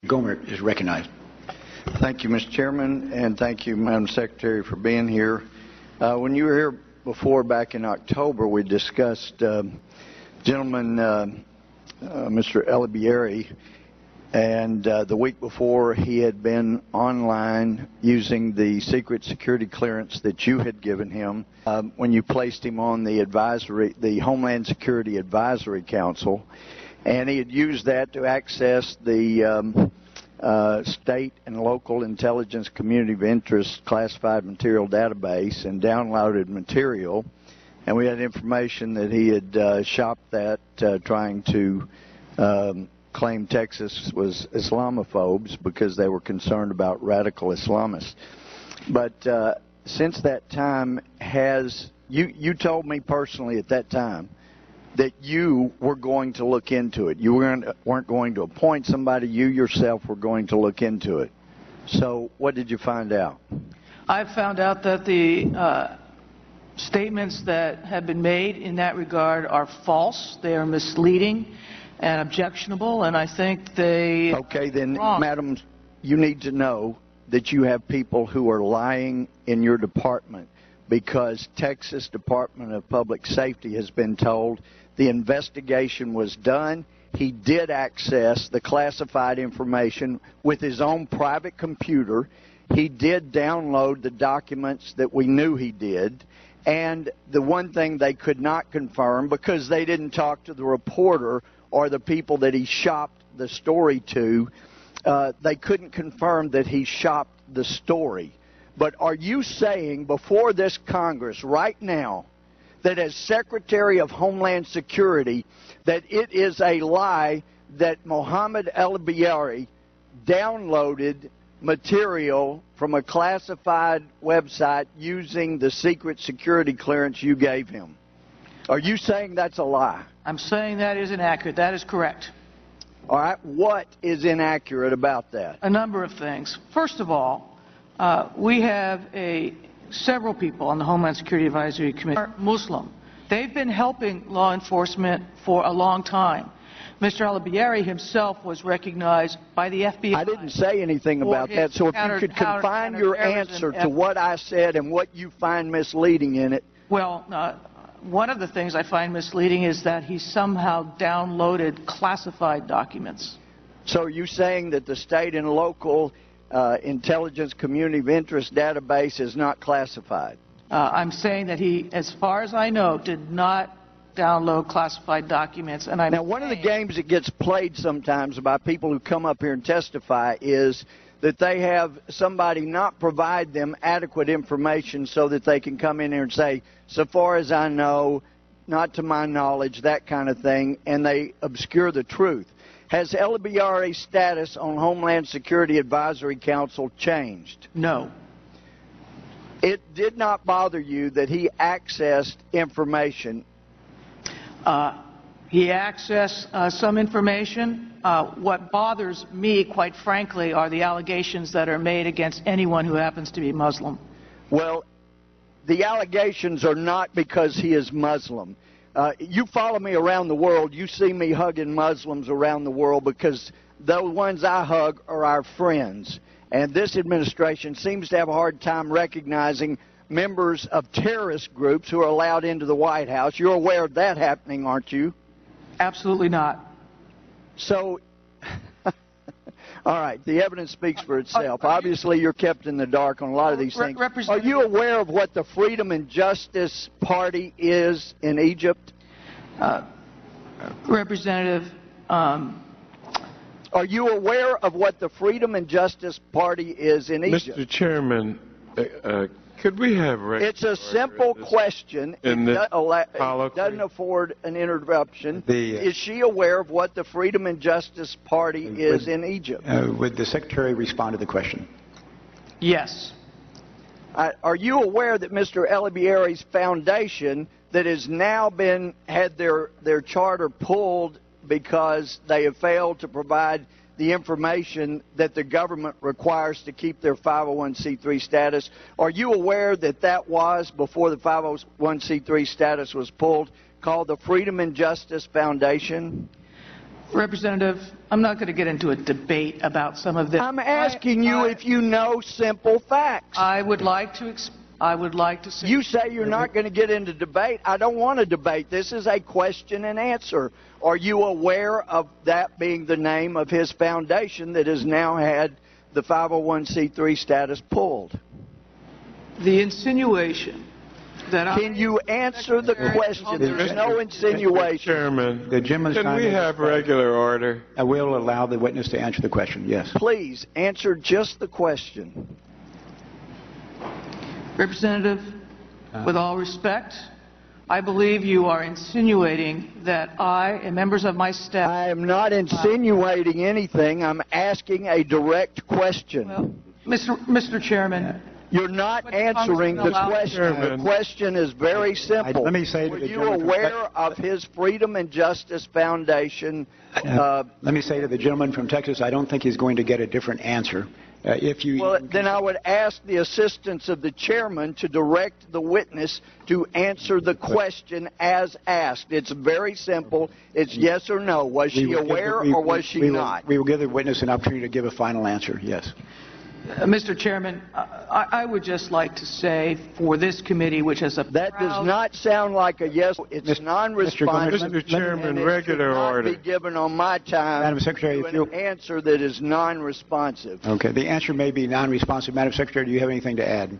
Gohmert is recognized. Thank you, Mr. Chairman, and thank you, Madam Secretary, for being here. When you were here before, back in October, we discussed gentleman, Mr. Alibieri, and the week before he had been online using the secret security clearance that you had given him when you placed him on the Homeland Security Advisory Council, and he had used that to access the state and local intelligence community of interest classified material database and downloaded material, and we had information that he had shopped that trying to claim Texas was Islamophobes because they were concerned about radical Islamists. But since that time, you told me personally at that time that you were going to look into it. You weren't going to appoint somebody. You yourself were going to look into it. So what did you find out? I found out that the statements that have been made in that regard are false. They are misleading and objectionable, and I think they Okay, then, wrong. Madam, you need to know that you have people who are lying in your department, because Texas Department of Public Safety has been told the investigation was done. He did access the classified information with his own private computer. He did download the documents that we knew he did. And the one thing they could not confirm, because they didn't talk to the reporter or the people that he shopped the story to, they couldn't confirm that he shopped the story. But are you saying before this Congress right now that as Secretary of Homeland Security that it is a lie that Mohammed Alibieri downloaded material from a classified website using the secret security clearance you gave him? Are you saying that's a lie? I'm saying that is inaccurate. That is correct. All right. What is inaccurate about that? A number of things. First of all, we have several people on the Homeland Security Advisory Committee are Muslim. They've been helping law enforcement for a long time. Mr. Alibieri himself was recognized by the FBI. I didn't say anything about that, so if you could confine your answer to what I said and what you find misleading in it. Well, one of the things I find misleading is that he somehow downloaded classified documents. So are you saying that the state and local intelligence community of interest database is not classified? I'm saying that he, as far as I know, did not download classified documents. And now, one of the games that gets played sometimes by people who come up here and testify is that they have somebody not provide them adequate information so that they can come in here and say, so far as I know, not to my knowledge, that kind of thing, and they obscure the truth. Has Alibieri's status on Homeland Security Advisory Council changed? No. It did not bother you that he accessed information? He accessed some information. What bothers me, quite frankly, are the allegations that are made against anyone who happens to be Muslim. Well, the allegations are not because he is Muslim. You follow me around the world, you see me hugging Muslims around the world because the ones I hug are our friends. And this administration seems to have a hard time recognizing members of terrorist groups who are allowed into the White House. You're aware of that happening, aren't you? Absolutely not. So, all right, the evidence speaks for itself. Obviously, you're kept in the dark on a lot of these things. Are you aware of what the Freedom and Justice Party is in Egypt? Representative, are you aware of what the Freedom and Justice Party is in Egypt? Mr. Chairman, could we have It's a simple question. It doesn't afford an interruption. Is she aware of what the Freedom and Justice Party is in Egypt? Would the Secretary respond to the question? Yes. Are you aware that Mr. Alibieri's foundation that has now had their charter pulled because they have failed to provide the information that the government requires to keep their 501c3 status? Are you aware that that was, before the 501c3 status was pulled, called the Freedom and Justice Foundation? Representative, I'm not going to get into a debate about some of this. I'm asking you if you know simple facts. I would like to say... You say you're not going to get into debate. I don't want to debate. This is a question and answer. Are you aware of that being the name of his foundation that has now had the 501c3 status pulled? The insinuation that Can you answer the question? There's no insinuation. Chairman, The gentleman's can time we has have expired. regular order? I will allow the witness to answer the question, yes. Please answer just the question. Representative, with all respect, I believe you are insinuating that I and members of my staff... I am not insinuating anything. I'm asking a direct question. Well, Mr. Chairman... You're not answering the question. The question is very simple. Let me say to Were the you gentleman from aware of his Freedom and Justice Foundation? Let me say to the gentleman from Texas, I don't think he's going to get a different answer. Well, then I would ask the assistance of the chairman to direct the witness to answer the question as asked. It's very simple. It's yes or no. Was she aware or was she not? We will give the witness an opportunity to give a final answer, yes. Mr. Chairman, I would just like to say for this committee, which has a That does not sound like a yes. It's non-responsive. Mr. Chairman, and regular it should not order. be given on my time Madam Secretary, to an answer that is non-responsive. Okay, the answer may be non-responsive. Madam Secretary, do you have anything to add?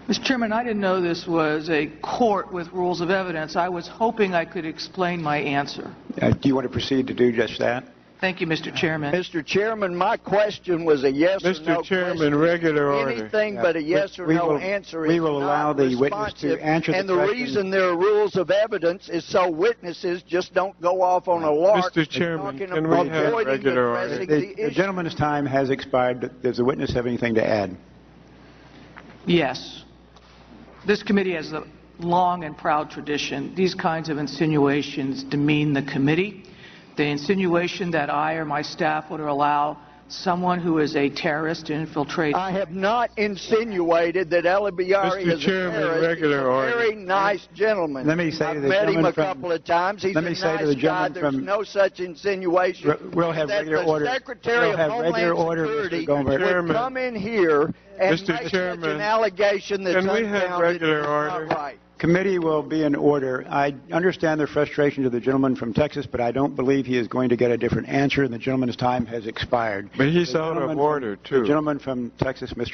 Mr. Chairman, I didn't know this was a court with rules of evidence. I was hoping I could explain my answer. Do you want to proceed to do just that? Thank you, Mr. Chairman. Mr. Chairman, my question was a yes or no Mr. Chairman, question. regular order. Anything but a yes or no answer we is will allow the witness to non-responsive, answer the and the question. reason there are rules of evidence is so witnesses just don't go off on a lark. Mr. Chairman, talking can about we have avoiding regular order? addressing The the issue. gentleman's time has expired. Does the witness have anything to add? Yes. This committee has a long and proud tradition. These kinds of insinuations demean the committee. The insinuation that I or my staff would allow someone who is a terrorist to infiltrate... I have not insinuated that Eli Biari Mr. is Chairman, a terrorist. regular He's a order. very nice gentleman. Let me say I've to the met him gentleman a from- couple of times. He's let me a say to nice the guy. gentleman There's from- no such insinuation. We'll have that regular the order. Secretary We'll have of regular Homeland order, Mr. Security Gohmert. would come in here and Mr. make such Chairman, an allegation that's can we have unfounded. regular It's order? not right. Committee will be in order. I understand the frustration of the gentleman from Texas, but I don't believe he is going to get a different answer, and the gentleman's time has expired. But he's The out of gentleman order, from- too. The gentleman from Texas, Mr.